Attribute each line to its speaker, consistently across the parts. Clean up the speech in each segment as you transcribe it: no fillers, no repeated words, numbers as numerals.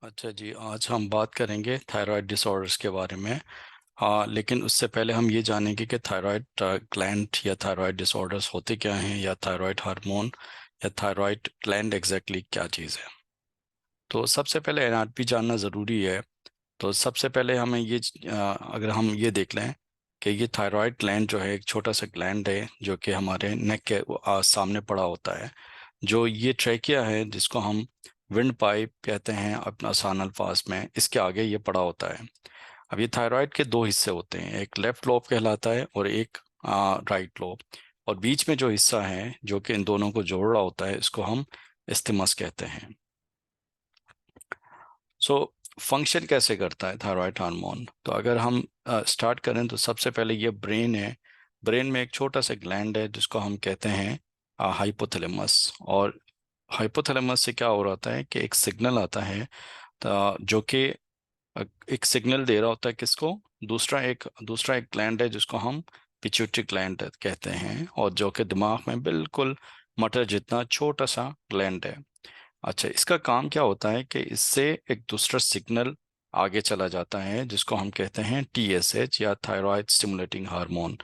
Speaker 1: अच्छा जी, आज हम बात करेंगे थायराइड डिसऑर्डर्स के बारे में। हाँ, लेकिन उससे पहले हम ये जानेंगे कि थायराइड ग्लैंड या थायराइड डिसऑर्डर्स होते क्या हैं, या थायराइड हार्मोन या थायराइड ग्लैंड एग्जैक्टली क्या चीज़ है। तो सबसे पहले एनाटॉमी जानना ज़रूरी है। तो सबसे पहले हमें अगर हम ये देख लें कि ये थायराइड ग्लैंड जो है एक छोटा सा ग्लैंड है जो कि हमारे नेक के सामने पड़ा होता है। जो ये ट्रैकिया है जिसको हम विंड पाइप कहते हैं अपना आसान अल्फाज में, इसके आगे ये पड़ा होता है। अब ये थायराइड के दो हिस्से होते हैं, एक लेफ्ट लोब कहलाता है और एक राइट लोब। और बीच में जो हिस्सा है जो कि इन दोनों को जोड़ रहा होता है, इसको हम इस्थिमस कहते हैं। सो फंक्शन कैसे करता है थायराइड हार्मोन, तो अगर हम स्टार्ट करें तो सबसे पहले ये ब्रेन है। ब्रेन में एक छोटा सा ग्लैंड है जिसको हम कहते हैं हाइपोथैलेमस। और हाइपोथैलेमस से क्या हो रहा है कि एक सिग्नल आता है, जो कि एक सिग्नल दे रहा होता है किसको, दूसरा एक ग्लैंड है जिसको हम पिट्यूटरी ग्लैंड कहते हैं, और जो कि दिमाग में बिल्कुल मटर जितना छोटा सा ग्लैंड है। अच्छा, इसका काम क्या होता है कि इससे एक दूसरा सिग्नल आगे चला जाता है जिसको हम कहते हैं TSH या थायराइड स्टिमुलेटिंग हार्मोन।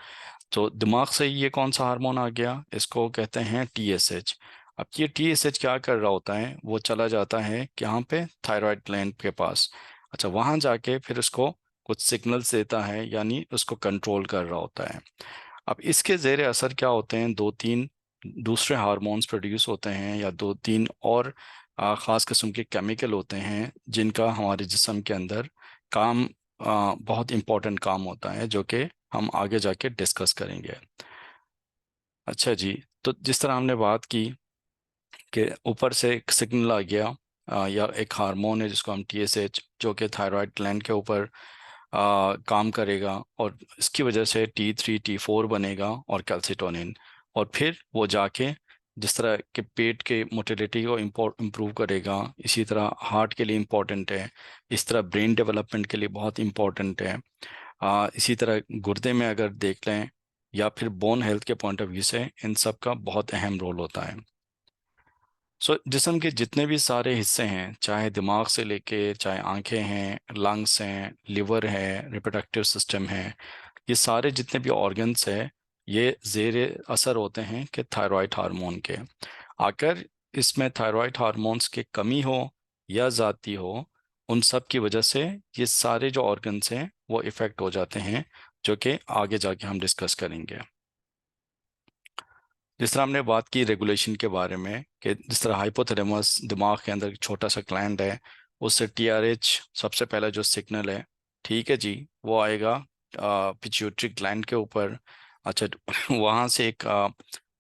Speaker 1: तो दिमाग से ये कौन सा हार्मोन आ गया, इसको कहते हैं TSH। अब ये TSH क्या कर रहा होता है, वो चला जाता है यहाँ पे थायराइड ग्लैंड के पास। अच्छा, वहाँ जाके फिर उसको कुछ सिग्नल्स देता है, यानी उसको कंट्रोल कर रहा होता है। अब इसके जेर असर क्या होते हैं, दो तीन दूसरे हार्मोन्स प्रोड्यूस होते हैं, या दो तीन और ख़ास किस्म के केमिकल होते हैं जिनका हमारे जिस्म के अंदर काम बहुत इम्पोर्टेंट काम होता है, जो कि हम आगे जाके डिस्कस करेंगे। अच्छा जी, तो जिस तरह हमने बात की कि ऊपर से एक सिग्नल आ गया, या एक हार्मोन है जिसको हम TSH, जो कि थायराइड ग्लैंड के ऊपर काम करेगा, और इसकी वजह से T3 T4 बनेगा और कैल्सिटोनिन। और फिर वो जाके जिस तरह के पेट के मोटिलिटी को इम्प्रूव करेगा, इसी तरह हार्ट के लिए इम्पोर्टेंट है, इस तरह ब्रेन डेवलपमेंट के लिए बहुत इम्पोर्टेंट है। इसी तरह गुर्दे में अगर देख लें, या फिर बोन हेल्थ के पॉइंट ऑफ व्यू से इन सब का बहुत अहम रोल होता है। जिस्म के जितने भी सारे हिस्से हैं, चाहे दिमाग से लेके, चाहे आंखें हैं, लंग्स हैं, लिवर है, रिप्रोडक्टिव सिस्टम है, ये सारे जितने भी ऑर्गन्स हैं, ये जेर असर होते हैं कि थायराइड हार्मोन के। अगर इसमें थायराइड हार्मोन्स की कमी हो या ज़्यादती हो, उन सब की वजह से ये सारे जो ऑर्गन्स हैं वो इफ़ेक्ट हो जाते हैं, जो कि आगे जाके हम डिस्कस करेंगे। जिस तरह हमने बात की रेगुलेशन के बारे में, कि जिस तरह हाइपोथैलेमस दिमाग के अंदर एक छोटा सा ग्लैंड है, उससे TRH सबसे पहला जो सिग्नल है, ठीक है जी, वो आएगा पिट्यूटरी ग्लैंड के ऊपर। अच्छा, वहाँ से एक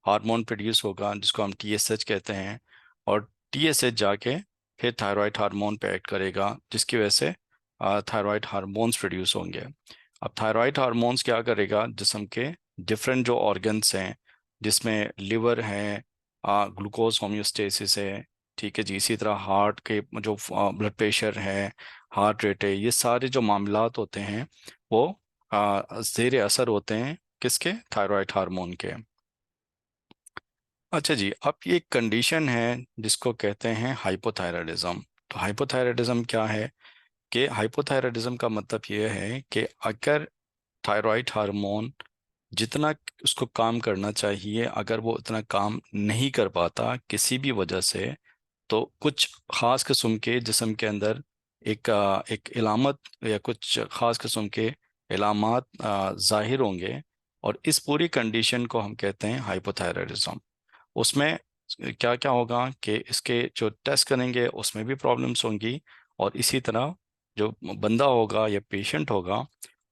Speaker 1: हार्मोन प्रोड्यूस होगा जिसको हम TSH कहते हैं, और TSH जाके फिर थायराइड हार्मोन पे एक्ट करेगा, जिसकी वजह से थायराइड हार्मोन्स प्रोड्यूस होंगे। अब थायराइड हार्मोन्स क्या करेगा, जिस्म के डिफरेंट जो ऑर्गन्स हैं, जिसमें लिवर है, ग्लूकोज होम्योस्टेसिस है, ठीक है जी, इसी तरह हार्ट के जो ब्लड प्रेशर है, हार्ट रेट है, ये सारे जो मामलात होते हैं वो जेर असर होते हैं किसके, थायराइड हार्मोन के। अच्छा जी, अब ये एक कंडीशन है जिसको कहते हैं हाइपोथायरायडिज्म। तो हाइपोथायरायडिज्म क्या है, कि हाइपोथायरायडिज्म का मतलब ये है कि अगर थायराइड हार्मोन जितना उसको काम करना चाहिए, अगर वो उतना काम नहीं कर पाता किसी भी वजह से, तो कुछ खास किस्म के जिस्म के अंदर एक इलामत या कुछ खास किस्म के इलामात जाहिर होंगे। और इस पूरी कंडीशन को हम कहते हैं हाइपोथायरायडिज्म। उसमें क्या क्या होगा कि इसके जो टेस्ट करेंगे उसमें भी प्रॉब्लम्स होंगी, और इसी तरह जो बंदा होगा या पेशेंट होगा,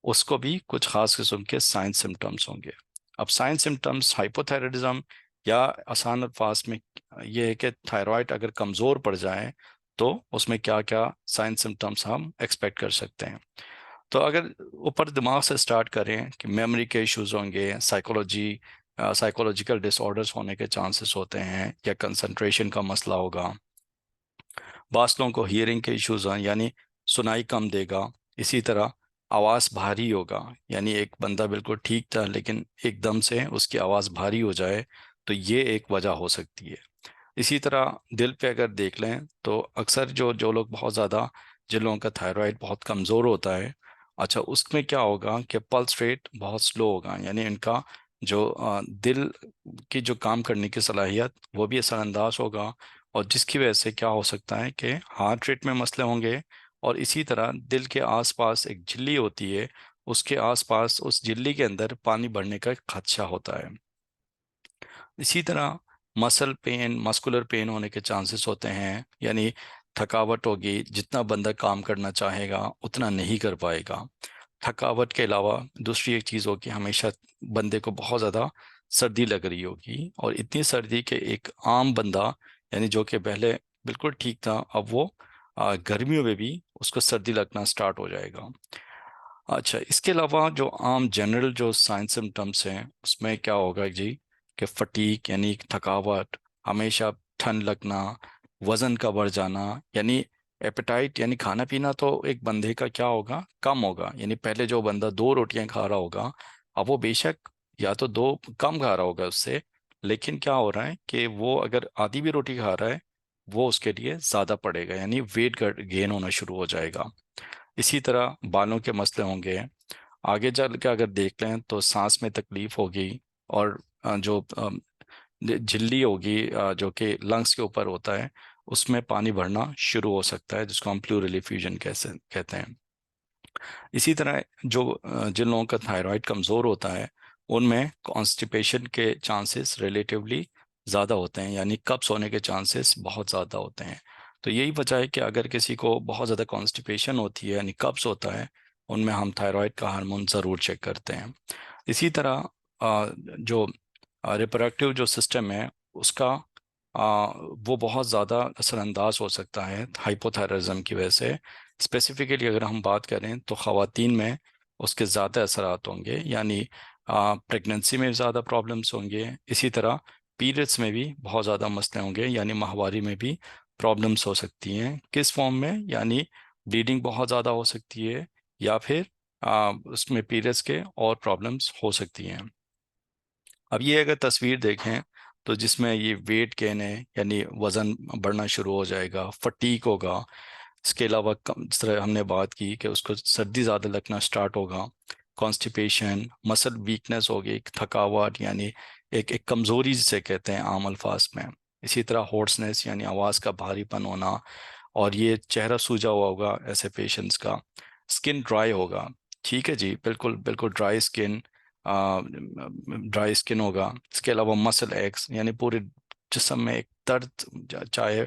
Speaker 1: उसको भी कुछ खास किस्म के साइन सिम्टम्स होंगे। अब साइन सिम्टम्स हाइपोथायरायडिज्म, या आसान अल्फाज में ये है कि थायराइड अगर कमज़ोर पड़ जाए तो उसमें क्या क्या साइन सिम्टम्स हम एक्सपेक्ट कर सकते हैं। तो अगर ऊपर दिमाग से स्टार्ट करें कि मेमोरी के इश्यूज होंगे, साइकोलॉजिकल डिसऑर्डर्स होने के चांसेस होते हैं, या कंसंट्रेशन का मसला होगा। बास लोगों को हियरिंग के इश्यूज हैं, यानी सुनाई कम देगा। इसी तरह आवाज़ भारी होगा, यानी एक बंदा बिल्कुल ठीक था लेकिन एकदम से उसकी आवाज़ भारी हो जाए, तो ये एक वजह हो सकती है। इसी तरह दिल पे अगर देख लें तो अक्सर जो जो लोग बहुत ज़्यादा, जिन लोगों का थायराइड बहुत कमज़ोर होता है, अच्छा उसमें क्या होगा कि पल्स रेट बहुत स्लो होगा, यानी इनका जो दिल की जो काम करने की सलाहियत वो भी असरअंदाज होगा। और जिसकी वजह से क्या हो सकता है कि हार्ट रेट में मसले होंगे। और इसी तरह दिल के आसपास एक झिल्ली होती है, उसके आसपास उस झिल्ली के अंदर पानी बढ़ने का खदशा होता है। इसी तरह मसल पेन, मस्कुलर पेन होने के चांसेस होते हैं, यानी थकावट होगी, जितना बंदा काम करना चाहेगा उतना नहीं कर पाएगा। थकावट के अलावा दूसरी एक चीज़ होगी, हमेशा बंदे को बहुत ज़्यादा सर्दी लग रही होगी, और इतनी सर्दी के एक आम बंदा, यानी जो कि पहले बिल्कुल ठीक था, अब वो गर्मियों में भी उसको सर्दी लगना स्टार्ट हो जाएगा। अच्छा, इसके अलावा जो आम जनरल जो साइन सिम्टम्स हैं उसमें क्या होगा जी, कि फटीक यानी थकावट, हमेशा ठंड लगना, वजन का बढ़ जाना, यानी एपेटाइट यानी खाना पीना तो एक बंदे का क्या होगा, कम होगा। यानी पहले जो बंदा 2 रोटियां खा रहा होगा, अब वो बेशक या तो 2 कम खा रहा होगा उससे, लेकिन क्या हो रहा है कि वो अगर आधी भी रोटी खा रहा है, वो उसके लिए ज़्यादा पड़ेगा, यानी वेट गेन होना शुरू हो जाएगा। इसी तरह बालों के मसले होंगे। आगे चल के अगर देख लें तो सांस में तकलीफ होगी, और जो झिल्ली होगी जो कि लंग्स के ऊपर होता है, उसमें पानी भरना शुरू हो सकता है, जिसको हम प्लूरल एफ्यूजन कैसे कहते हैं। इसी तरह जो जिन लोगों का थायराइड कमज़ोर होता है, उनमें कॉन्स्टिपेशन के चांसेस रिलेटिवली ज़्यादा होते हैं, यानी कब्ज होने के चांसेस बहुत ज़्यादा होते हैं। तो यही वजह है कि अगर किसी को बहुत ज़्यादा कॉन्स्टिपेशन होती है, यानी कब्ज होता है, उनमें हम थायराइड का हार्मोन ज़रूर चेक करते हैं। इसी तरह जो रिप्रोडक्टिव जो सिस्टम है उसका वो बहुत ज़्यादा असरअंदाज हो सकता है हाइपोथायराइज्म की वजह से। स्पेसिफिकली अगर हम बात करें तो ख़वातीन में उसके ज़्यादा असरात होंगे, यानी प्रेगनेंसी में ज़्यादा प्रॉब्लम्स होंगे। इसी तरह पीरियड्स में भी बहुत ज़्यादा मसले होंगे, यानी माहवारी में भी प्रॉब्लम्स हो सकती हैं। किस फॉर्म में, यानी ब्लीडिंग बहुत ज़्यादा हो सकती है, या फिर उसमें पीरियड्स के और प्रॉब्लम्स हो सकती हैं। अब ये अगर तस्वीर देखें तो जिसमें ये वेट गेन है, यानी वज़न बढ़ना शुरू हो जाएगा, फटीक होगा। इसके अलावा जिस तरह हमने बात की कि उसको सर्दी ज़्यादा लगना स्टार्ट होगा, कॉन्स्टिपेशन, मसल वीकनेस होगी, एक थकावट, यानी एक कमज़ोरी जिसे कहते हैं आम अल्फाज में। इसी तरह हॉर्सनेस यानी आवाज़ का भारीपन होना, और ये चेहरा सूजा हुआ होगा ऐसे पेशेंट्स का। स्किन ड्राई होगा, ठीक है जी, बिल्कुल बिल्कुल ड्राई स्किन, ड्राई स्किन होगा। इसके अलावा मसल एक्स, यानी पूरे जिस्म में एक दर्द, चाहे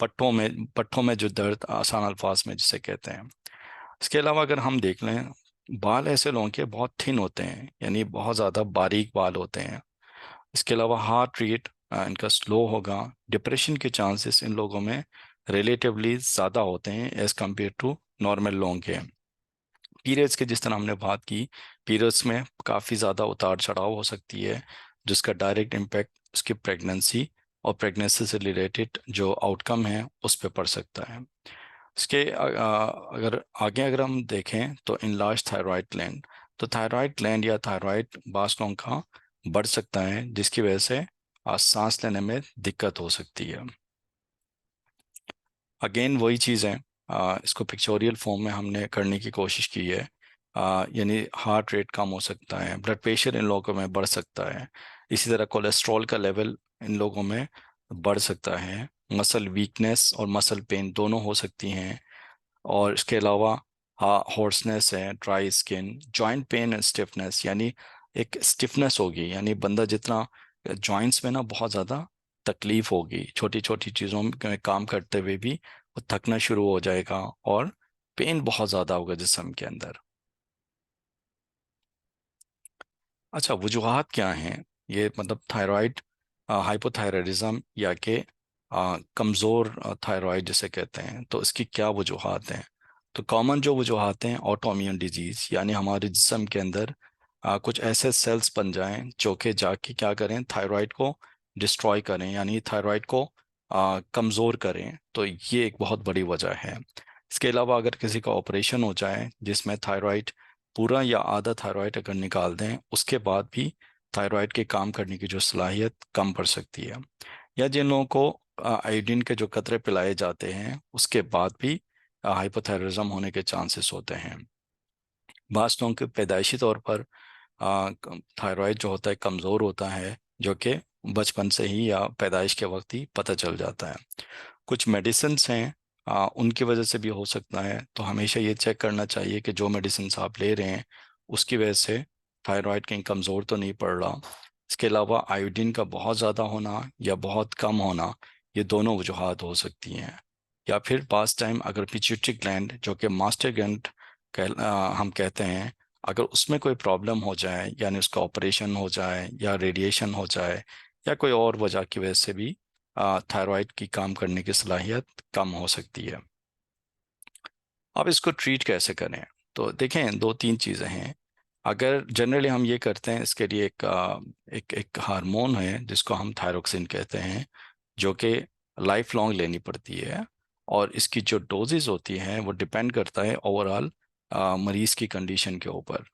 Speaker 1: पट्टों में जो दर्द, आसान अल्फाज में जिसे कहते हैं। इसके अलावा अगर हम देख लें, बाल ऐसे लोगों के बहुत थिन होते हैं, यानी बहुत ज़्यादा बारीक बाल होते हैं। इसके अलावा हार्ट रेट इनका स्लो होगा। डिप्रेशन के चांसेस इन लोगों में रिलेटिवली ज़्यादा होते हैं एज़ कम्पेयर टू नॉर्मल लोगों के। पीरियड्स के जिस तरह हमने बात की, पीरियड्स में काफ़ी ज़्यादा उतार चढ़ाव हो सकती है, जिसका डायरेक्ट इम्पैक्ट उसकी प्रेगनेंसी और प्रेगनेंसी से रिलेटेड जो आउटकम है उस पर पड़ सकता है। इसके अगर आगे अगर हम देखें तो इनलार्ज थायराइड ग्लैंड, तो थायराइड ग्लैंड या थायराइड बांस लोगों का बढ़ सकता है, जिसकी वजह से सांस लेने में दिक्कत हो सकती है। अगेन वही चीज़ है, इसको पिक्चोरियल फॉर्म में हमने करने की कोशिश की है। यानी हार्ट रेट कम हो सकता है, ब्लड प्रेशर इन लोगों में बढ़ सकता है, इसी तरह कोलेस्ट्रॉल का लेवल इन लोगों में बढ़ सकता है, मसल वीकनेस और मसल पेन दोनों हो सकती हैं। और इसके अलावा हाँ, हॉर्सनेस है, dry skin, joint pain and stiffness, यानी एक स्टिफनेस होगी, यानी बंदा जितना जॉइंट्स में ना बहुत ज़्यादा तकलीफ होगी, छोटी छोटी चीज़ों में काम करते हुए भी वो थकना शुरू हो जाएगा, और पेन बहुत ज़्यादा होगा जिस्म के अंदर। अच्छा, वजूहात क्या हैं, ये मतलब थायराइड हाइपोथायरायडिज्म या कि कमज़ोर थायराइड जिसे कहते हैं, तो इसकी क्या वजूहात हैं। तो कॉमन जो वजूहात हैं, ऑटोइम्यून डिजीज़, यानी हमारे जिस्म के अंदर कुछ ऐसे सेल्स बन जाएं जो कि जाके क्या करें, थायराइड को डिस्ट्रॉय करें, यानी थायराइड को कमज़ोर करें, तो ये एक बहुत बड़ी वजह है। इसके अलावा अगर किसी का ऑपरेशन हो जाए जिसमें थायराइड पूरा या आधा थायराइड अगर निकाल दें, उसके बाद भी थायराइड के काम करने की जो सलाहियत कम पड़ सकती है। या जिन लोगों को आयोडीन के जो कतरे पिलाए जाते हैं उसके बाद भी हाइपोथायरॉयडिज्म होने के चांसेस होते हैं। बास लोगों के पैदाइशी तौर पर थायराइड जो होता है कमज़ोर होता है, जो कि बचपन से ही या पैदाइश के वक्त ही पता चल जाता है। कुछ मेडिसिन्स हैं, उनकी वजह से भी हो सकता है, तो हमेशा ये चेक करना चाहिए कि जो मेडिसिन्स आप ले रहे हैं उसकी वजह से थायराइड कहीं कमज़ोर तो नहीं पड़ रहा। इसके अलावा आयोडीन का बहुत ज़्यादा होना या बहुत कम होना, ये दोनों वजूहात हो सकती हैं। या फिर पास टाइम अगर पिट्यूटरी ग्लैंड जो कि मास्टर ग्लैंड हम कहते हैं, अगर उसमें कोई प्रॉब्लम हो जाए, यानी उसका ऑपरेशन हो जाए या रेडिएशन हो जाए या कोई और वजह की वजह से भी थायराइड की काम करने की सलाहियत कम हो सकती है। अब इसको ट्रीट कैसे करें? तो देखें, दो तीन चीज़ें हैं। अगर जनरली हम ये करते हैं, इसके लिए एक हार्मोन है जिसको हम थायरोक्सिन कहते हैं, जो कि लाइफ लॉन्ग लेनी पड़ती है। और इसकी जो डोजेज होती हैं वो डिपेंड करता है ओवरऑल मरीज की कंडीशन के ऊपर।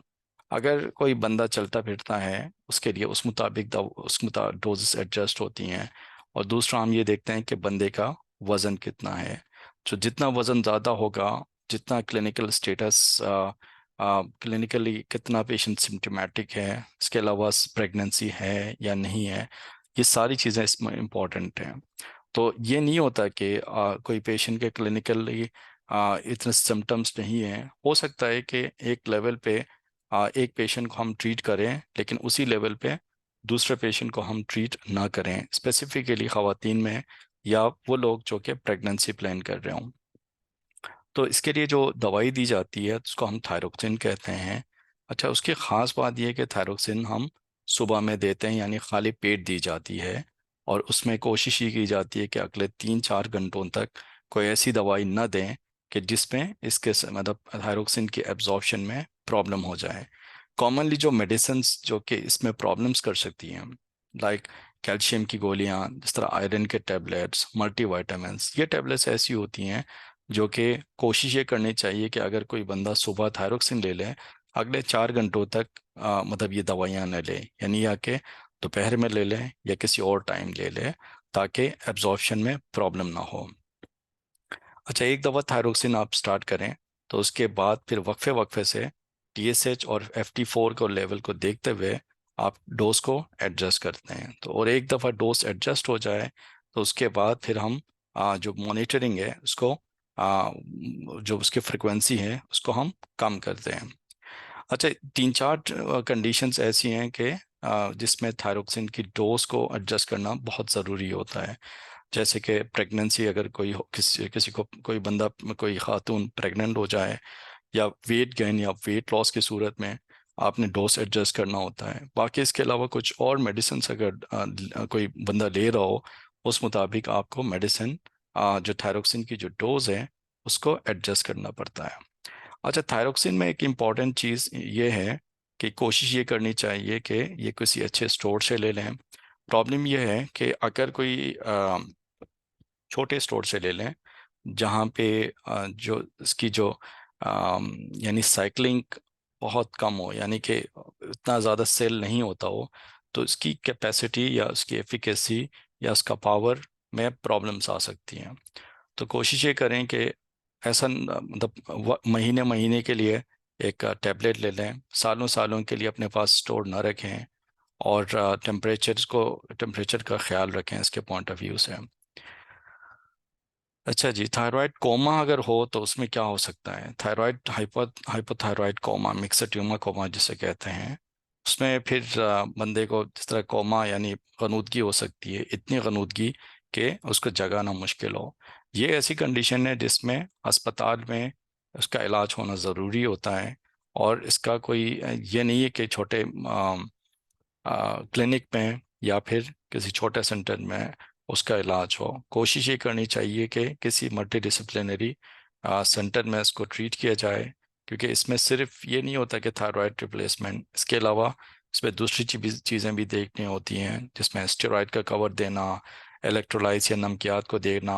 Speaker 1: अगर कोई बंदा चलता फिरता है, उसके लिए उस मुताबिक उस मुताबिक डोजेस एडजस्ट होती हैं। और दूसरा हम ये देखते हैं कि बंदे का वज़न कितना है। तो जितना वज़न ज़्यादा होगा, जितना क्लिनिकल स्टेटस, क्लिनिकली कितना पेशेंट सिम्टोमेटिक है, इसके अलावा प्रेगनेंसी है या नहीं है, ये सारी चीज़ें इसमें इम्पॉर्टेंट हैं। तो ये नहीं होता कि कोई पेशेंट के क्लिनिकली इतने सिम्टम्स नहीं हैं। हो सकता है कि एक लेवल पे एक पेशेंट को हम ट्रीट करें, लेकिन उसी लेवल पे दूसरे पेशेंट को हम ट्रीट ना करें, स्पेसिफिकली ख़वातीन में या वो लोग जो कि प्रेगनेंसी प्लान कर रहे हों। तो इसके लिए जो दवाई दी जाती है उसको हम थायरोक्सिन कहते हैं। अच्छा, उसकी ख़ास बात यह है कि थायरोक्सिन हम सुबह में देते हैं, यानी खाली पेट दी जाती है। और उसमें कोशिश ये की जाती है कि अगले 3-4 घंटों तक कोई ऐसी दवाई न दें कि जिसमें मतलब थायरोक्सिन की एब्जॉर्प्शन में प्रॉब्लम हो जाए। कॉमनली जो मेडिसिन्स जो कि इसमें प्रॉब्लम्स कर सकती हैं, लाइक कैल्शियम की गोलियां, जिस तरह आयरन के टैबलेट्स, मल्टीवाइटामिन्स, ये टैबलेट्स ऐसी होती हैं जो कि कोशिश ये करनी चाहिए कि अगर कोई बंदा सुबह थायरोक्सिन ले ले, अगले 4 घंटों तक मतलब ये दवाइयाँ न ले, यानी या कि दोपहर में ले लें या किसी और टाइम ले लें, ताकि एब्जॉर्प्शन में प्रॉब्लम ना हो। अच्छा, एक दफ़ा थायरोक्सिन आप स्टार्ट करें तो उसके बाद फिर वक्फे वक्फे से टीएसएच और FT4 को लेवल को देखते हुए आप डोज को एडजस्ट करते हैं। तो और एक दफ़ा डोज एडजस्ट हो जाए तो उसके बाद फिर हम जो मॉनिटरिंग है उसको, जो उसकी फ्रिक्वेंसी है उसको हम कम करते हैं। अच्छा, 3-4 कंडीशंस ऐसी हैं कि जिसमें थायरोक्सिन की डोज को एडजस्ट करना बहुत ज़रूरी होता है। जैसे कि प्रेगनेंसी, अगर कोई किसी किसी को कोई बंदा, कोई खातून प्रेग्नेंट हो जाए, या वेट गेन या वेट लॉस की सूरत में आपने डोज एडजस्ट करना होता है। बाकी इसके अलावा कुछ और मेडिसिन अगर कोई बंदा ले रहा हो, उस मुताबिक आपको मेडिसिन, जो थायरोक्सिन की जो डोज है उसको एडजस्ट करना पड़ता है। अच्छा, थायरोक्सिन में एक इम्पॉर्टेंट चीज़ ये है कि कोशिश ये करनी चाहिए कि ये किसी अच्छे स्टोर से ले लें। प्रॉब्लम ये है कि अगर कोई छोटे स्टोर से ले लें, जहाँ पे जो इसकी जो यानी साइकिलिंग बहुत कम हो, यानी कि इतना ज़्यादा सेल नहीं होता हो, तो इसकी कैपेसिटी या उसकी एफिकेसी या उसका पावर में प्रॉब्लम्स आ सकती हैं। तो कोशिश ये करें कि ऐसा मतलब महीने महीने के लिए एक टैबलेट ले लें, सालों सालों के लिए अपने पास स्टोर ना रखें। और टेम्परेचर का ख्याल रखें इसके पॉइंट ऑफ व्यू से। अच्छा जी, थायराइड कोमा अगर हो तो उसमें क्या हो सकता है? Thyroid hypothyroid coma, myxoedema coma जिसे कहते हैं, उसमें फिर बंदे को जिस तरह कोमा यानी गनूदगी हो सकती है, इतनी गनूदगी कि उसको जगाना मुश्किल हो। ये ऐसी कंडीशन है जिसमें अस्पताल में उसका इलाज होना ज़रूरी होता है। और इसका कोई ये नहीं है कि छोटे क्लिनिक में या फिर किसी छोटे सेंटर में उसका इलाज हो। कोशिश ये करनी चाहिए कि किसी मल्टी डिसिप्लिनरी सेंटर में इसको ट्रीट किया जाए, क्योंकि इसमें सिर्फ ये नहीं होता कि थायराइड रिप्लेसमेंट, इसके अलावा इसमें दूसरी चीज़ें भी देखनी होती हैं, जिसमें स्टेरॉइड का कवर देना, इलेक्ट्रोलाइट्स या नमकियात को देना।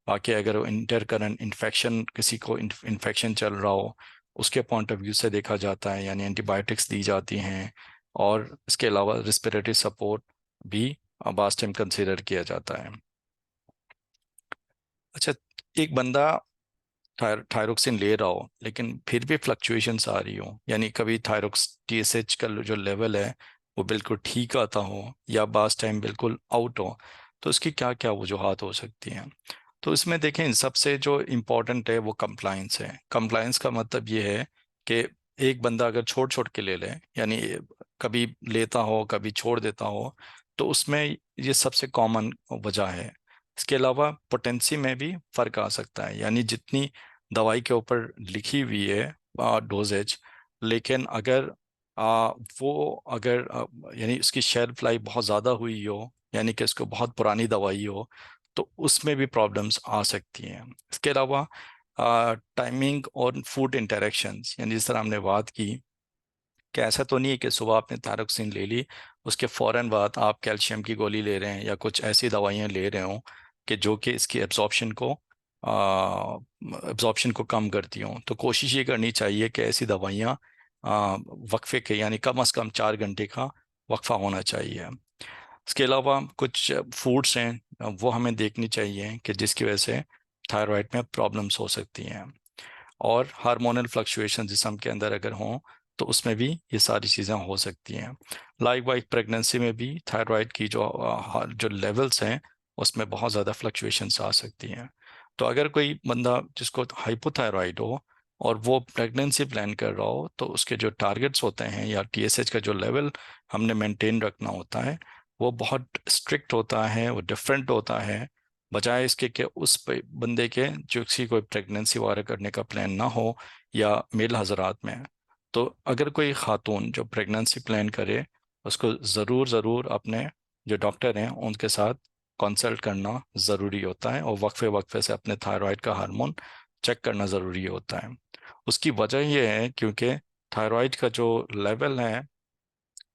Speaker 1: बाकी अगर इंटरकरेंट इन्फेक्शन, किसी को इन्फेक्शन चल रहा हो, उसके पॉइंट ऑफ व्यू से देखा जाता है, यानी एंटीबायोटिक्स दी जाती हैं। और इसके अलावा रिस्पिरेटरी सपोर्ट भी बास टाइम कंसिडर किया जाता है। एक बंदा थायरोक्सिन ले रहा हो लेकिन फिर भी फ्लक्चुएशंस आ रही हो, यानी कभी थायरोक्स टीएसएच का जो लेवल है वो बिल्कुल ठीक आता हो या बास टाइम बिल्कुल आउट हो, तो इसकी क्या क्या वजूहात हो सकती हैं। तो इसमें देखें, इन सबसे जो इम्पोर्टेंट है वो कंप्लाइंस है। कंप्लाइंस का मतलब ये है कि एक बंदा अगर छोड़ छोड़ के ले ले, यानी कभी लेता हो कभी छोड़ देता हो, तो उसमें ये सबसे कॉमन वजह है। इसके अलावा पोटेंसी में भी फर्क आ सकता है, यानी जितनी दवाई के ऊपर लिखी हुई है डोजेज, लेकिन अगर वो अगर यानी उसकी शेल्फ लाइफ बहुत ज़्यादा हुई हो, यानी कि उसको बहुत पुरानी दवाई हो, तो उसमें भी प्रॉब्लम्स आ सकती हैं। इसके अलावा टाइमिंग और फूड इंटरेक्शंस, यानी जिस तरह हमने बात की कि ऐसा तो नहीं है कि सुबह आपने थायरोक्सिन ले ली, उसके फौरन बाद आप कैल्शियम की गोली ले रहे हैं या कुछ ऐसी दवाइयाँ ले रहे हो कि जो कि इसकी एब्जॉर्प्शन को कम करती हों। तो कोशिश ये करनी चाहिए कि ऐसी दवाइयाँ वक्फे के, यानी कम से कम 4 घंटे का वक्फा होना चाहिए। इसके अलावा कुछ फूड्स हैं वो हमें देखनी चाहिए कि जिसकी वजह से थायराइड में प्रॉब्लम्स हो सकती हैं। और हार्मोनल फ्लक्चुएशन जिस्म के अंदर अगर हों तो उसमें भी ये सारी चीज़ें हो सकती हैं। लाइक वाइज प्रेगनेंसी में भी थायराइड की जो लेवल्स हैं उसमें बहुत ज़्यादा फ्लक्चुएशंस आ सकती हैं। तो अगर कोई बंदा जिसको हाइपोथायराइड हो और वो प्रेगनेंसी प्लान कर रहा हो, तो उसके जो टारगेट्स होते हैं या टीएसएच का जो लेवल हमने मेंटेन रखना होता है वो बहुत स्ट्रिक्ट होता है, वो डिफरेंट होता है, बजाय इसके कि उस बंदे के जो किसी कोई प्रेगनेंसी वगैरह करने का प्लान ना हो या मेल हजरात में। तो अगर कोई खातून जो प्रेगनेंसी प्लान करे, उसको ज़रूर ज़रूर अपने जो डॉक्टर हैं उनके साथ कंसल्ट करना ज़रूरी होता है, और वक्फे वक्फे से अपने थायराइड का हार्मोन चेक करना ज़रूरी होता है। उसकी वजह यह है क्योंकि थायराइड का जो लेवल है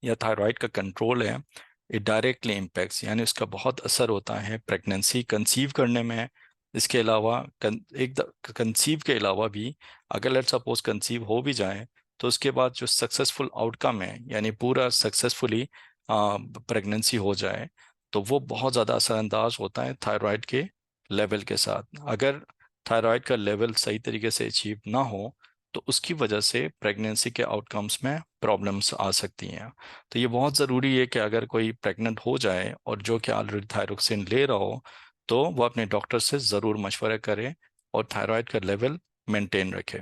Speaker 1: या थायराइड का कंट्रोल है, इट डायरेक्टली इम्पैक्ट्स, यानी उसका बहुत असर होता है प्रेगनेंसी कंसीव करने में। इसके अलावा कंसीव के अलावा भी अगर लेट सपोज कंसीव हो भी जाए, तो उसके बाद जो सक्सेसफुल आउटकम है, यानी पूरा सक्सेसफुली प्रेगनेंसी हो जाए, तो वो बहुत ज़्यादा असरअंदाज होता है थायराइड के लेवल के साथ। अगर थायराइड का लेवल सही तरीके से अचीव ना हो, तो उसकी वजह से प्रेगनेंसी के आउटकम्स में प्रॉब्लम्स आ सकती हैं। तो ये बहुत ज़रूरी है कि अगर कोई प्रेग्नेंट हो जाए और जो कि ऑलरेडी थायरोक्सिन ले रहा हो, तो वो अपने डॉक्टर से ज़रूर मशवरा करे और थायराइड का लेवल मेंटेन रखे।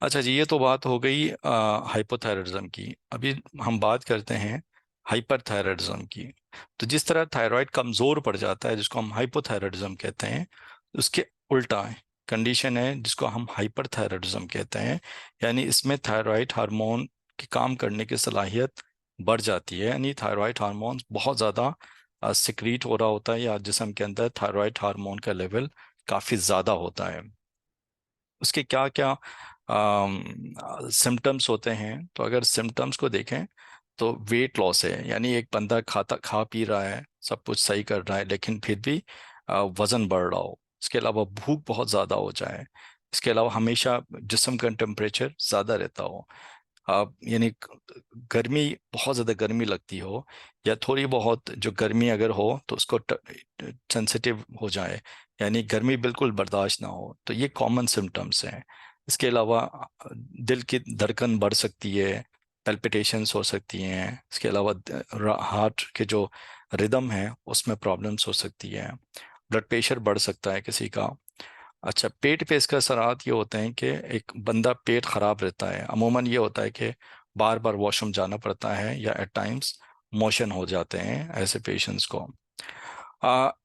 Speaker 1: अच्छा जी, ये तो बात हो गई हाइपोथायराइडिज्म की। अभी हम बात करते हैं हाइपरथायराइडिज्म की। तो जिस तरह थायराइड कमज़ोर पड़ जाता है, जिसको हम हाइपोथायराइडिज्म कहते हैं, उसके उल्टा कंडीशन है जिसको हम हाइपरथायराइडिज्म कहते हैं, यानी इसमें थायराइड हार्मोन के काम करने की सलाहियत बढ़ जाती है, यानी थायराइड हार्मोन बहुत ज़्यादा सिक्रीट हो रहा होता है या जिस्म के अंदर थायराइड हार्मोन का लेवल काफ़ी ज़्यादा होता है। उसके क्या क्या सिम्टम्स होते हैं, तो अगर सिम्टम्स को देखें तो वेट लॉस है, यानी एक बंदा खाता खा पी रहा है, सब कुछ सही कर रहा है, लेकिन फिर भी वजन बढ़ रहा हो। इसके अलावा भूख बहुत ज़्यादा हो जाए। इसके अलावा हमेशा जिस्म का टेम्परेचर ज़्यादा रहता हो, यानी गर्मी, बहुत ज़्यादा गर्मी लगती हो, या थोड़ी बहुत जो गर्मी अगर हो तो उसको सेंसिटिव हो जाए, यानी गर्मी बिल्कुल बर्दाश्त ना हो, तो ये कॉमन सिम्टम्स हैं। इसके अलावा दिल की धड़कन बढ़ सकती है, पेल्पिटेशंस हो सकती हैं। इसके अलावा हार्ट के जो रिदम है उसमें प्रॉब्लम्स हो सकती है। ब्लड प्रेशर बढ़ सकता है किसी का। अच्छा, पेट पे इसका असरात ये होते हैं कि एक बंदा पेट खराब रहता है, अमूमन ये होता है कि बार बार वॉशरूम जाना पड़ता है या एट टाइम्स मोशन हो जाते हैं ऐसे पेशेंट्स को।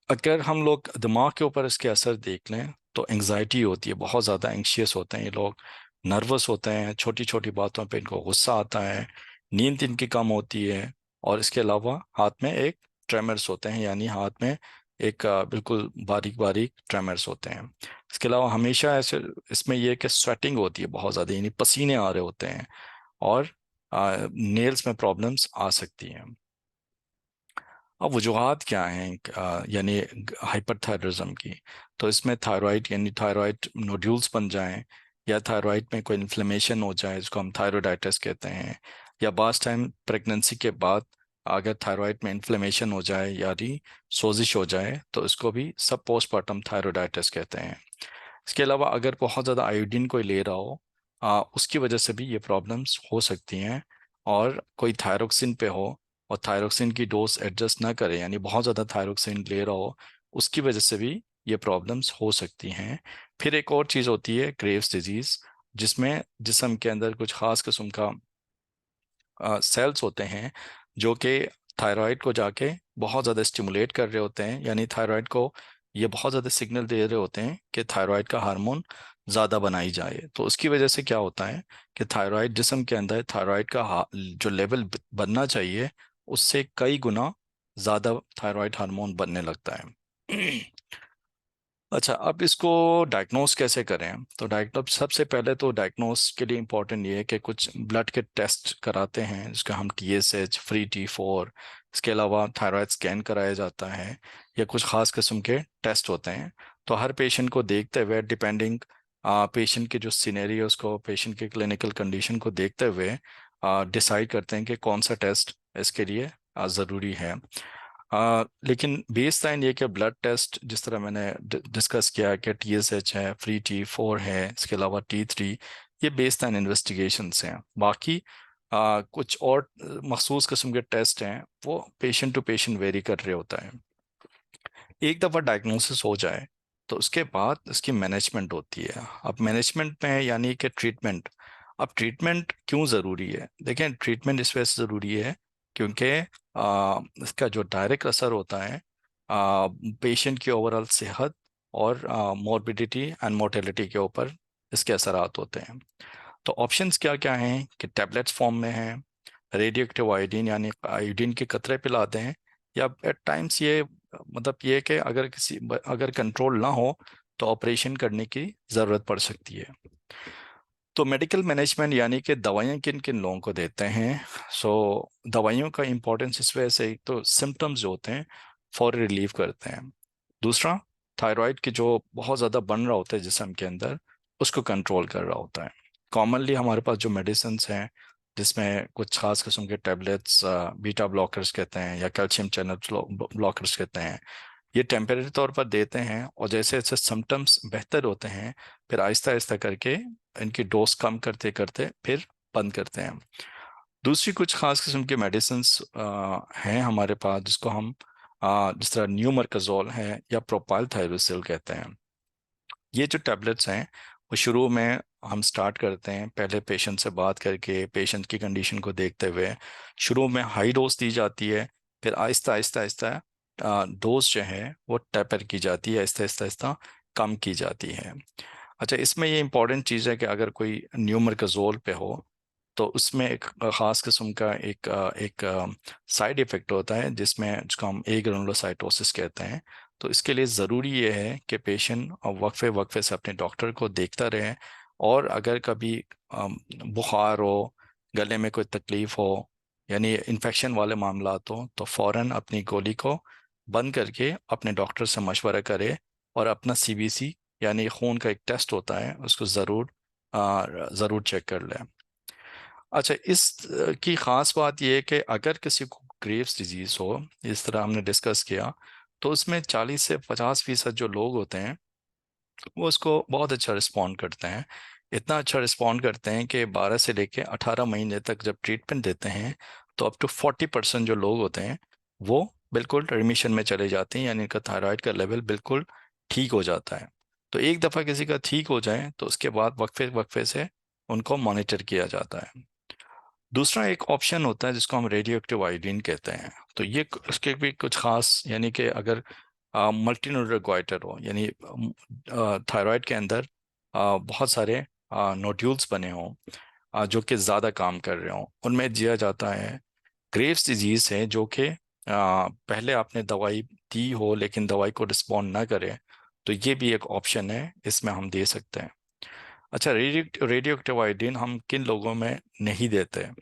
Speaker 1: अगर हम लोग दिमाग के ऊपर इसके असर देख लें तो एंग्जाइटी होती है, बहुत ज़्यादा एंग्शियस होते हैं ये लोग, नर्वस होते हैं, छोटी छोटी बातों पे इनको गुस्सा आता है, नींद इनकी कम होती है, और इसके अलावा हाथ में एक ट्रेमर्स होते हैं, यानी हाथ में एक बिल्कुल बारीक बारीक ट्रेमर्स होते हैं। इसके अलावा हमेशा ऐसे इसमें यह है कि स्वेटिंग होती है बहुत ज़्यादा, यानी पसीने आ रहे होते हैं, और नेल्स में प्रॉब्लम्स आ सकती हैं। अब वजूहात क्या हैं यानी हाइपरथायरिज्म की? तो इसमें थायराइड, यानी थायराइड नोड्यूल्स बन जाएं, या थायराइड में कोई इन्फ्लेमेशन हो जाए जिसको हम थायरोइडाइटिस कहते हैं, या बास टाइम प्रेगनेंसी के बाद अगर थायराइड में इन्फ्लेमेशन हो जाए यानी सोजिश हो जाए तो इसको भी सब पोस्टमार्टम थायरोइडाइटिस कहते हैं। इसके अलावा अगर बहुत ज़्यादा आयोडीन कोई ले रहा हो, उसकी वजह से भी ये प्रॉब्लम्स हो सकती हैं। और कोई थायरोक्सिन पे हो और थायरोक्सिन की डोज एडजस्ट ना करे, यानी बहुत ज़्यादा थायरोक्सिन ले रहा हो, उसकी वजह से भी ये प्रॉब्लम्स हो सकती हैं। फिर एक और चीज़ होती है ग्रेव्स डिजीज़, जिसमें जिस्म के अंदर कुछ खास किस्म का सेल्स होते हैं जो कि थायराइड को जाके बहुत ज़्यादा स्टिमुलेट कर रहे होते हैं, यानी थायराइड को ये बहुत ज़्यादा सिग्नल दे रहे होते हैं कि थायराइड का हार्मोन ज़्यादा बनाई जाए। तो उसकी वजह से क्या होता है कि थायराइड जिस्म के अंदर थायराइड का जो लेवल बनना चाहिए उससे कई गुना ज़्यादा थायराइड हार्मोन बनने लगता है। अच्छा, अब इसको डायग्नोस कैसे करें? तो डायग्नोस सबसे पहले तो डायग्नोस के लिए इम्पोर्टेंट ये है कि कुछ ब्लड के टेस्ट कराते हैं जिसका हम TSH, फ्री T4, इसके अलावा थायराइड स्कैन कराया जाता है, या कुछ खास किस्म के टेस्ट होते हैं। तो हर पेशेंट को देखते हुए, डिपेंडिंग पेशेंट के जो सिनेरियोस को, पेशेंट के क्लिनिकल कंडीशन को देखते हुए डिसाइड करते हैं कि कौन सा टेस्ट इसके लिए ज़रूरी है। लेकिन बेस लाइन ये कि ब्लड टेस्ट जिस तरह मैंने डिस्कस किया कि TSH है, फ्री T4 है, इसके अलावा T3, ये बेस लाइन इन्वेस्टिगेशंस हैं। बाकी कुछ और मखसूस किस्म के टेस्ट हैं, वो पेशेंट टू पेशेंट वेरी कर रहे होता है। एक दफ़ा डायग्नोसिस हो जाए तो उसके बाद इसकी मैनेजमेंट होती है। अब मैनेजमेंट में यानी कि ट्रीटमेंट। अब ट्रीटमेंट क्यों ज़रूरी है? देखें, ट्रीटमेंट इस वजह से ज़रूरी है क्योंकि इसका जो डायरेक्ट असर होता है पेशेंट की ओवरऑल सेहत और मॉर्बिडिटी एंड मोर्टेलिटी के ऊपर इसके असरात होते हैं। तो ऑप्शंस क्या क्या हैं कि टैबलेट्स फॉर्म में हैं, रेडियो एक्टिव आयोडीन यानी आयोडीन के कतरे पिलाते हैं, या एट टाइम्स ये मतलब ये कि अगर कंट्रोल ना हो तो ऑपरेशन करने की ज़रूरत पड़ सकती है। तो मेडिकल मैनेजमेंट यानी कि दवाइयाँ किन किन लोगों को देते हैं। सो दवाइयों का इम्पोर्टेंस इस वजह से, एक तो सिम्टम्स जो होते हैं फौरी रिलीव करते हैं। दूसरा, थायराइड की जो बहुत ज़्यादा बन रहा होता है जिस्म के अंदर, उसको कंट्रोल कर रहा होता है। कॉमनली हमारे पास जो मेडिसिन हैं जिसमें कुछ खास किस्म के टैबलेट्स बीटा ब्लॉकर्स कहते हैं या कैल्शियम चैनल ब्लॉकर्स कहते हैं, ये टेम्परेरी तौर पर देते हैं और जैसे जैसे सिम्टम्स बेहतर होते हैं फिर आहिस्ता आहिस्ता करके इनकी डोज कम करते करते फिर बंद करते हैं। दूसरी कुछ खास किस्म की मेडिसिन्स हैं हमारे पास जिसको हम जिस तरह न्यूमरकजोल है या प्रोपाइल थायरोसिल कहते हैं। ये जो टैबलेट्स हैं वो शुरू में हम स्टार्ट करते हैं पहले पेशेंट से बात करके, पेशेंट की कंडीशन को देखते हुए शुरू में हाई डोज दी जाती है, फिर आहिस्ता आहिस्ता आहिस्ता डोज जो है वो टेपर की जाती है, आहिस्ता आहिस्ता आहिस्ता कम की जाती है। अच्छा, इसमें ये इंपॉर्टेंट चीज़ है कि अगर कोई न्यूमरकजोल पे हो तो उसमें एक ख़ास किस्म का एक साइड इफ़ेक्ट होता है जिसमें जिसको हम ए ग्रेनुलोसाइटोसिस कहते हैं। तो इसके लिए ज़रूरी ये है कि पेशेंट वक्फे वक्फे से अपने डॉक्टर को देखता रहे, और अगर कभी बुखार हो, गले में कोई तकलीफ़ हो, यानी इन्फेक्शन वाले मामला हो, तो फ़ौरन अपनी गोली को बंद करके अपने डॉक्टर से मशवरा करे और अपना CBC यानी खून का एक टेस्ट होता है उसको ज़रूर चेक कर लें। अच्छा, की ख़ास बात यह है कि अगर किसी को ग्रेव्स डिजीज़ हो, इस तरह हमने डिस्कस किया, तो उसमें 40 से 50% जो लोग होते हैं वो उसको बहुत अच्छा रिस्पॉन्ड करते हैं। इतना अच्छा रिस्पॉन्ड करते हैं कि 12 से लेके 18 महीने तक जब ट्रीटमेंट देते हैं तो अप टू 40% जो लोग होते हैं वो बिल्कुल रिमीशन में चले जाते हैं, यानी इनका थायराइड का लेवल बिल्कुल ठीक हो जाता है। तो एक दफ़ा किसी का ठीक हो जाए तो उसके बाद वक्फे वक्फे से उनको मॉनिटर किया जाता है। दूसरा एक ऑप्शन होता है जिसको हम रेडियो एक्टिव आयोडीन कहते हैं। तो ये उसके भी कुछ खास, यानी कि अगर मल्टीनोडल गोइटर हो, यानी थायराइड के अंदर बहुत सारे नोड्यूल्स बने हों जो कि ज़्यादा काम कर रहे हों, उनमें दिया जाता है। ग्रेव्स डिजीज़ है जो कि पहले आपने दवाई दी हो लेकिन दवाई को रिस्पॉन्ड ना करे, तो ये भी एक ऑप्शन है, इसमें हम दे सकते हैं। अच्छा, रेडियो एक्टिव आयोडीन हम किन लोगों में नहीं देते हैं?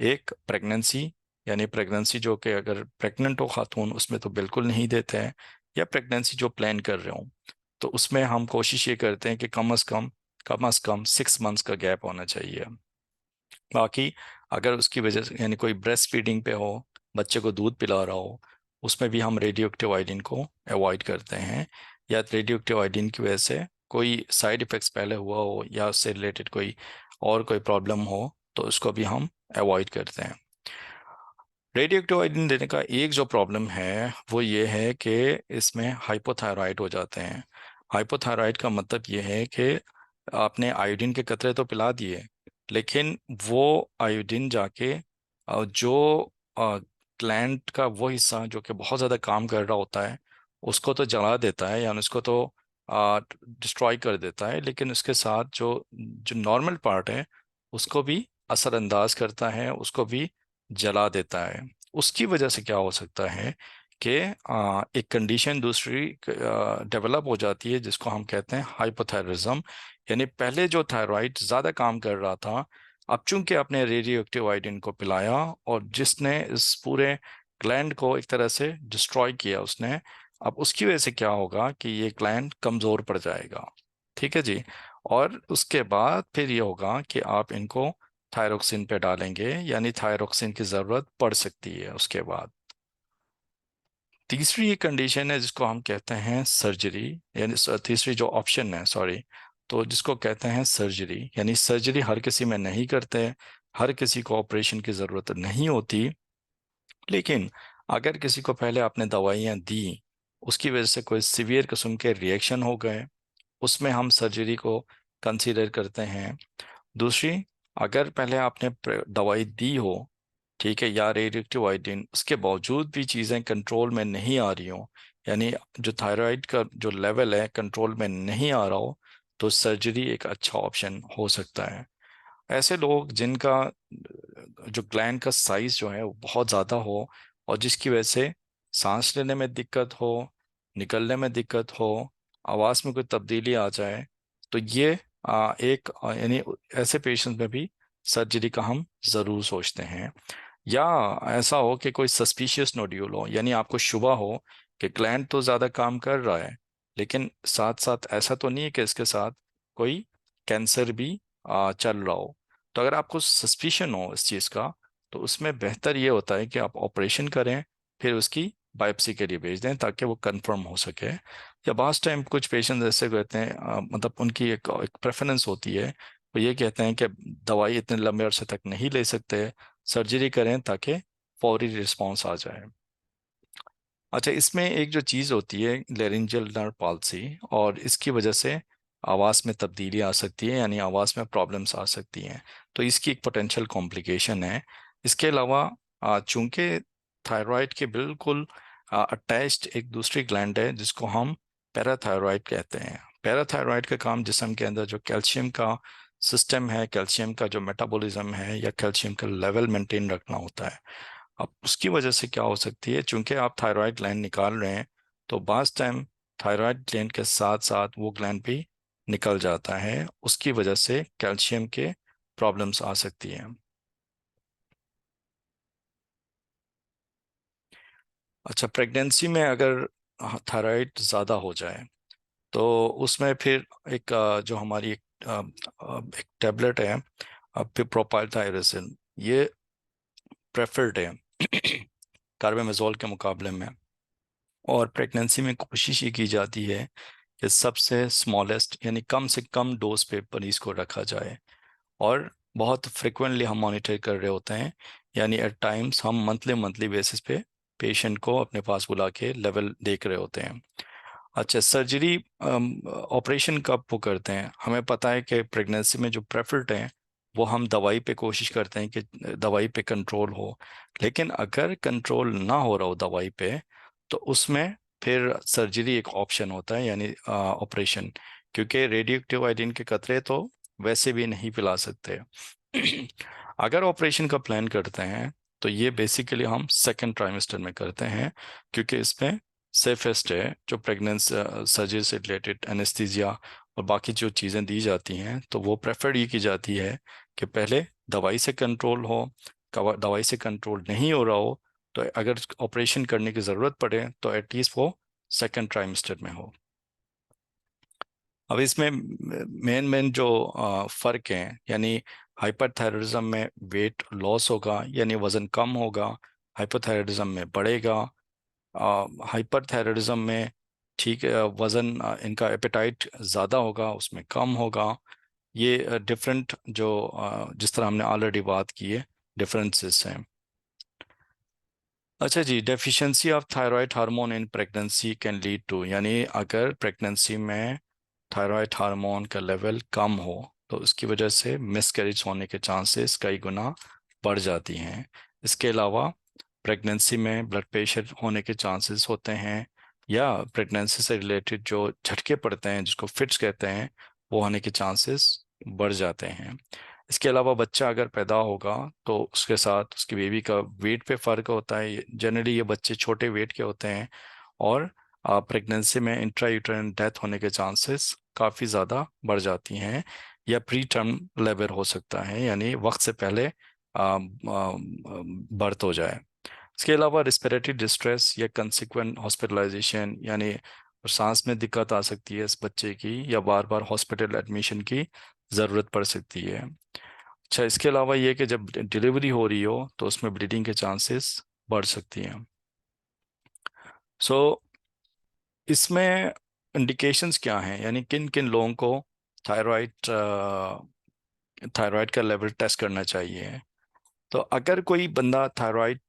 Speaker 1: एक प्रेगनेंसी, यानी प्रेगनेंसी जो कि अगर प्रेग्नेंट हो खातून उसमें तो बिल्कुल नहीं देते हैं, या प्रेगनेंसी जो प्लान कर रहे हो तो उसमें हम कोशिश ये करते हैं कि कम से कम 6 मंथ्स का गैप होना चाहिए। बाकी अगर उसकी वजह से यानी कोई ब्रेस्ट फीडिंग पे हो बच्चे को दूध पिला रहा हो, उसमें भी हम रेडियो एक्टिव आयोडीन को अवॉइड करते हैं। या रेडियो एक्टिव आयोडीन की वजह से कोई साइड इफ़ेक्ट्स पहले हुआ हो या उससे रिलेटेड कोई और कोई प्रॉब्लम हो, तो उसको भी हम अवॉइड करते हैं। रेडियो एक्टिव आयोडीन देने का एक जो प्रॉब्लम है वो ये है कि इसमें हाइपोथायराइड हो जाते हैं। हाइपोथायराइड का मतलब ये है कि आपने आयोडीन के कतरे तो पिला दिए, लेकिन वो आयोडीन जाके जो ग्लैंड का वो हिस्सा जो कि बहुत ज़्यादा काम कर रहा होता है उसको तो जला देता है, यानी उसको तो डिस्ट्रॉय कर देता है, लेकिन उसके साथ जो जो नॉर्मल पार्ट है उसको भी असरअंदाज करता है, उसको भी जला देता है। उसकी वजह से क्या हो सकता है कि एक कंडीशन दूसरी डेवलप हो जाती है जिसको हम कहते हैं हाइपोथायरिज्म। यानी पहले जो थायराइड ज़्यादा काम कर रहा था, अब चूंकि आपने रेडियो एक्टिव आयोडीन को पिलाया और जिसने इस पूरे ग्लैंड को एक तरह से डिस्ट्रॉय किया उसने, अब उसकी वजह से क्या होगा कि ये ग्लैंड कमज़ोर पड़ जाएगा। ठीक है जी। और उसके बाद फिर ये होगा कि आप इनको थायरोक्सिन पे डालेंगे, यानी थायरोक्सिन की ज़रूरत पड़ सकती है उसके बाद। तीसरी एक कंडीशन है जिसको हम कहते हैं सर्जरी, यानी तीसरी जो ऑप्शन है, सॉरी, तो जिसको कहते हैं सर्जरी। यानी सर्जरी हर किसी में नहीं करते, हर किसी को ऑपरेशन की ज़रूरत नहीं होती, लेकिन अगर किसी को पहले आपने दवाइयाँ दी, उसकी वजह से कोई सीवियर किस्म के रिएक्शन हो गए, उसमें हम सर्जरी को कंसीडर करते हैं। दूसरी, अगर पहले आपने दवाई दी हो, ठीक है, या रेडियोएक्टिव आयोडीन, उसके बावजूद भी चीज़ें कंट्रोल में नहीं आ रही हो, यानी जो थायराइड का जो लेवल है कंट्रोल में नहीं आ रहा हो, तो सर्जरी एक अच्छा ऑप्शन हो सकता है। ऐसे लोग जिनका जो ग्लैंड का साइज जो है वो बहुत ज़्यादा हो और जिसकी वजह से सांस लेने में दिक्कत हो, निकलने में दिक्कत हो, आवाज़ में कोई तब्दीली आ जाए, तो ये यानी ऐसे पेशेंट में भी सर्जरी का हम ज़रूर सोचते हैं। या ऐसा हो कि कोई सस्पिशियस नोड्यूल हो, यानी आपको शुबा हो कि ग्लैंड तो ज़्यादा काम कर रहा है, लेकिन साथ साथ ऐसा तो नहीं है कि इसके साथ कोई कैंसर भी चल रहा हो। तो अगर आपको सस्पिशन हो इस चीज़ का, तो उसमें बेहतर ये होता है कि आप ऑपरेशन करें, फिर उसकी बायोप्सी के लिए भेज दें ताकि वो कंफर्म हो सके। या बास टाइम कुछ पेशेंट ऐसे कहते हैं, मतलब उनकी एक प्रेफरेंस होती है, वो ये कहते हैं कि दवाई इतने लंबे अरसे तक नहीं ले सकते, सर्जरी करें ताकि फौरी रिस्पॉन्स आ जाए। अच्छा, इसमें एक जो चीज़ होती है लेरिंजियल नर्व पाल्सी, और इसकी वजह से आवाज़ में तब्दीली आ सकती है, यानी आवाज़ में प्रॉब्लम्स आ सकती हैं, तो इसकी एक पोटेंशियल कॉम्प्लिकेशन है। इसके अलावा चूंकि थायराइड के बिल्कुल अटैच्ड एक दूसरी ग्लैंड है जिसको हम पैराथायराइड कहते हैं। पैराथायराइड का काम जिस्म के अंदर जो कैल्शियम का सिस्टम है, कैल्शियम का जो मेटाबॉलिज्म है या कैल्शियम का लेवल मेंटेन रखना होता है। अब उसकी वजह से क्या हो सकती है, चूंकि आप थायराइड ग्लैंड निकाल रहे हैं, तो बास टाइम थायराइड ग्लैंड के साथ साथ वो ग्लैंड भी निकल जाता है, उसकी वजह से कैल्शियम के प्रॉब्लम्स आ सकती हैं। अच्छा, प्रेगनेंसी में अगर थायराइड ज़्यादा हो जाए तो उसमें फिर एक जो हमारी एक टेबलेट है, फिर प्रोपाइल थायरोसिन, ये प्रेफर्ड है कार्बेमेज़ोल के मुकाबले में। और प्रेगनेंसी में कोशिश ये की जाती है कि सबसे स्मॉलेस्ट यानी कम से कम डोज पे मरीज को रखा जाए। और बहुत फ्रिक्वेंटली हम मॉनिटर कर रहे होते हैं, यानी एट टाइम्स हम मंथली मंथली बेसिस पे पेशेंट को अपने पास बुला के लेवल देख रहे होते हैं। अच्छा, सर्जरी ऑपरेशन कब वो करते हैं, हमें पता है कि प्रेगनेंसी में जो प्रेफर्ड है वो हम दवाई पे कोशिश करते हैं कि दवाई पे कंट्रोल हो, लेकिन अगर कंट्रोल ना हो रहा हो दवाई पे, तो उसमें फिर सर्जरी एक ऑप्शन होता है, यानी ऑपरेशन। क्योंकि रेडियो एक्टिव आयोडीन के कतरे तो वैसे भी नहीं पिला सकते। अगर ऑपरेशन का प्लान करते हैं तो ये बेसिकली हम सेकेंड ट्राइमेस्टर में करते हैं, क्योंकि इसमें सेफेस्ट है। जो प्रेगनेंस सर्जरी से रिलेटेड एनेस्थीसिया और बाकी जो चीज़ें दी जाती हैं, तो वो प्रेफर्ड ये की जाती है कि पहले दवाई से कंट्रोल हो, दवाई से कंट्रोल नहीं हो रहा हो, तो अगर ऑपरेशन करने की ज़रूरत पड़े तो एटलीस्ट वो सेकेंड ट्राइमेस्टर में हो। अब इसमें मेन मेन जो फ़र्क है, यानी हाइपरथायरॉयडिज्म में वेट लॉस होगा, यानी वज़न कम होगा, हाइपोथायराइडिज्म में बढ़ेगा, हाइपरथायराइडिज्म में ठीक है वज़न इनका एपेटाइट ज़्यादा होगा, उसमें कम होगा। ये डिफरेंट जो जिस तरह हमने ऑलरेडी बात की है, डिफरेंसेस हैं। अच्छा जी, deficiency of thyroid hormone in pregnancy can lead to, यानी अगर प्रेगनेंसी में थायराइड हार्मोन का लेवल कम हो तो उसकी वजह से मिसकैरेज होने के चांसेस कई गुना बढ़ जाती हैं। इसके अलावा प्रेगनेंसी में ब्लड प्रेशर होने के चांसेस होते हैं, या प्रेगनेंसी से रिलेटेड जो झटके पड़ते हैं जिसको फिट्स कहते हैं, वो होने के चांसेस बढ़ जाते हैं। इसके अलावा बच्चा अगर पैदा होगा तो उसके साथ उसकी बेबी का वेट पे फ़र्क होता है। जनरली ये बच्चे छोटे वेट के होते हैं, और प्रेगनेंसी में इंट्रा यूटेराइन डेथ होने के चांसेस काफ़ी ज़्यादा बढ़ जाती हैं, या प्री टर्म लेबर हो सकता है, यानी वक्त से पहले बर्थ हो जाए। इसके अलावा रिस्पिरेटरी डिस्ट्रेस या कंसिक्वेंट हॉस्पिटलाइजेशन, यानी सांस में दिक्कत आ सकती है इस बच्चे की, या बार बार हॉस्पिटल एडमिशन की ज़रूरत पड़ सकती है। अच्छा, इसके अलावा ये कि जब डिलीवरी हो रही हो तो उसमें ब्लीडिंग के चांसेस बढ़ सकती हैं। सो इसमें इंडिकेशंस क्या हैं, यानी किन किन लोगों को थायराइड थायराइड का लेवल टेस्ट करना चाहिए। तो अगर कोई बंदा थायराइड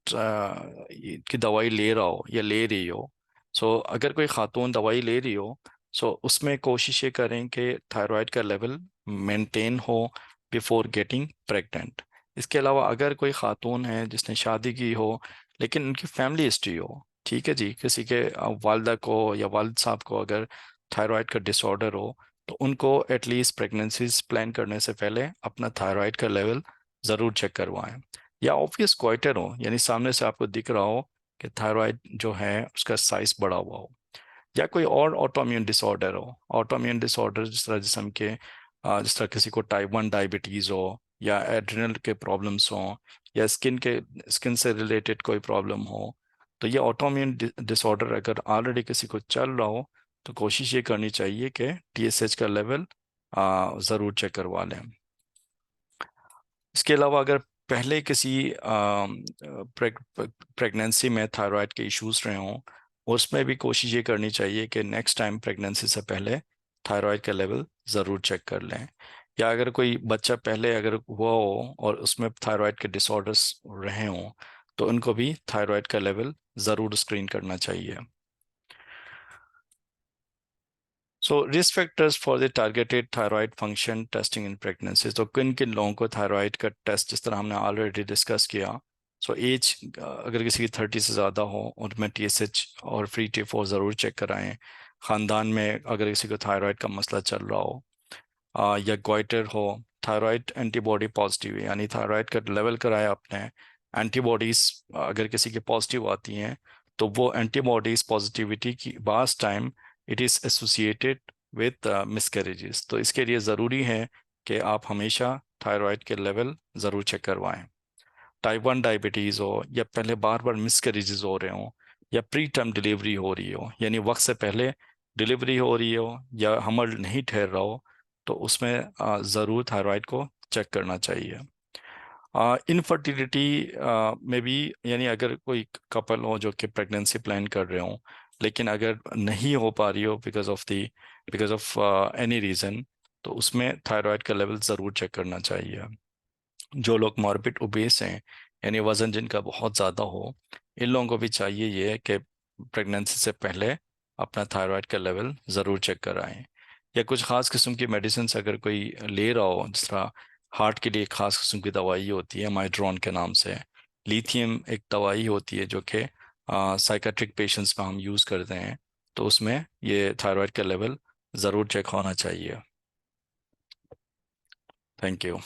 Speaker 1: की दवाई ले रहा हो या ले रही हो, सो अगर कोई खातून दवाई ले रही हो, सो उसमें कोशिश ये करें कि थायराइड का लेवल मेंटेन हो बिफोर गेटिंग प्रेग्नेंट। इसके अलावा अगर कोई खातून है जिसने शादी की हो लेकिन उनकी फैमिली हिस्ट्री हो, ठीक है जी, किसी के वालदा को या वालिद साहब को अगर थायराइड का डिसऑर्डर हो, तो उनको एटलीस्ट प्रेगनेंसीज प्लान करने से पहले अपना थायराइड का लेवल ज़रूर चेक करवाएं। या ऑब्वियस क्वाइटर हो, यानी सामने से आपको दिख रहा हो कि थायराइड जो है उसका साइज बढ़ा हुआ हो, या कोई और ऑटोइम्यून डिसऑर्डर हो। ऑटोइम्यून डिसऑर्डर जिस तरह जिसम के जिस तरह किसी को टाइप 1 डायबिटीज़ हो, या एड्रिनल के प्रॉब्लम्स हो, या स्किन से रिलेटेड कोई प्रॉब्लम हो, तो ये ऑटोइम्यून डिसऑर्डर अगर ऑलरेडी किसी को चल रहा हो तो कोशिश ये करनी चाहिए कि TSH का लेवल ज़रूर चेक करवा लें। इसके अलावा अगर पहले किसी प्रेगनेंसी में थायराइड के इश्यूज रहे हों, उसमें भी कोशिश ये करनी चाहिए कि नेक्स्ट टाइम प्रेगनेंसी से पहले थायराइड का लेवल ज़रूर चेक कर लें। या अगर कोई बच्चा पहले अगर हुआ हो और उसमें थायराइड के डिसऑर्डर्स रहे हों, तो उनको भी थायराइड का लेवल ज़रूर स्क्रीन करना चाहिए। So risk factors for the targeted thyroid function testing in pregnancy, तो किन किन लोगों को थायराइड का टेस्ट, जिस तरह हमने ऑलरेडी डिस्कस किया। सो एज अगर किसी की 30 से ज़्यादा हो उनमें TSH और फ्री T4 ज़रूर चेक कराएं। ख़ानदान में अगर किसी को थायराइड का मसला चल रहा हो, या गोइटर हो, थायराइड एंटीबॉडी पॉजिटिव है, यानी थायराइड का लेवल कराया आपने, एंटीबॉडीज अगर किसी के पॉजिटिव आती हैं, तो वो एंटीबॉडीज पॉजिटिविटी की बास time it is associated with miscarriages. तो इसके लिए ज़रूरी है कि आप हमेशा थायराइड के लेवल ज़रूर चेक करवाएं। टाइप 1 डायबिटीज़ हो, या पहले बार बार मिसकैरेजेस हो रहे हो, या प्री टर्म डिलीवरी हो रही हो, यानी वक्त से पहले डिलीवरी हो रही हो, या हमल नहीं ठहर रहा हो, तो उसमें ज़रूर थायराइड को चेक करना चाहिए। इनफर्टिलिटी में भी, यानी अगर कोई कपल हो जो कि प्रेगनेंसी प्लान कर रहे हो लेकिन अगर नहीं हो पा रही हो बिकॉज ऑफ एनी रीज़न, तो उसमें थायराइड का लेवल ज़रूर चेक करना चाहिए। जो लोग मॉर्बिड ओबेस हैं, यानी वज़न जिनका बहुत ज़्यादा हो, इन लोगों को भी चाहिए ये है कि प्रेगनेंसी से पहले अपना थायराइड का लेवल ज़रूर चेक कराएं। या कुछ ख़ास किस्म की मेडिसिन अगर कोई ले रहा हो, जिस तरह हार्ट के लिए एक ख़ास किस्म की दवाई होती है माइड्रॉन के नाम से, लिथियम एक दवाई होती है जो कि साइकेट्रिक पेशेंट्स में हम यूज़ करते हैं, तो उसमें ये थायराइड का लेवल ज़रूर चेक होना चाहिए। Thank you.